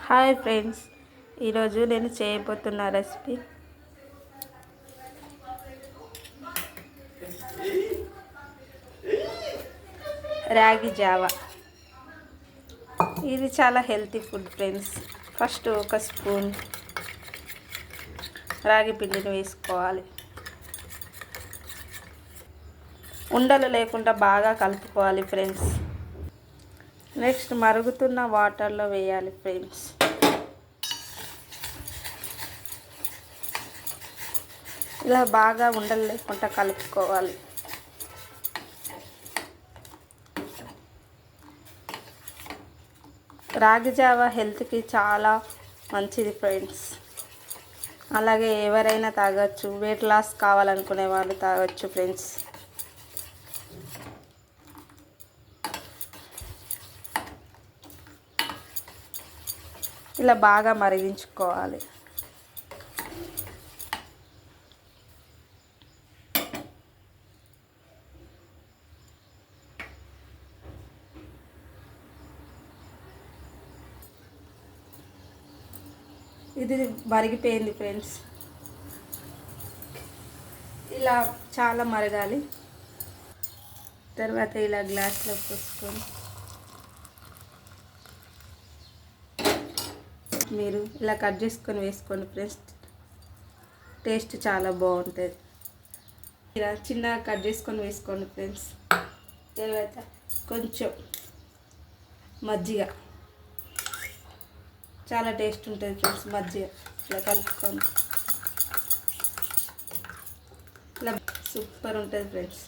Hi friends, ఈరోజు నేను చేయబోతున్న రెసిపీ రాగి జావా. ఇది చాలా హెల్తీ ఫుడ్ ఫ్రెండ్స్. ఫస్ట్ ఒక స్పూన్ రాగి పిండిని వేసుకోవాలి. ఉండలు లేకుండా బాగా కలుపుకోవాలి ఫ్రెండ్స్. నెక్స్ట్ మరుగుతున్న వాటర్లో వేయాలి ఫ్రెండ్స్. ఇలా బాగా ఉండలు లేకుండా కలుపుకోవాలి. రాగి జావా హెల్త్కి చాలా మంచిది ఫ్రెండ్స్. అలాగే ఎవరైనా తాగొచ్చు. వెయిట్ లాస్ కావాలనుకునే వాళ్ళు తాగొచ్చు ఫ్రెండ్స్. ఇలా బాగా మరిగించుకోవాలి. ఇది మరిగిపోయింది ఫ్రెండ్స్. ఇలా చాలా మరగాలి. తర్వాత ఇలా గ్లాస్లో పోసుకొని మీరు ఇలా కట్ చేసుకొని వేసుకోండి ఫ్రెండ్స్. టేస్ట్ చాలా బాగుంటుంది. ఇలా చిన్నగా కట్ చేసుకొని వేసుకోండి ఫ్రెండ్స్. తర్వాత కొంచెం మజ్జిగ, చాలా టేస్ట్ ఉంటుంది ఫ్రెండ్స్. మజ్జిగ ఇలా కలుపుకొని ఇలా సూపర్ ఉంటుంది ఫ్రెండ్స్.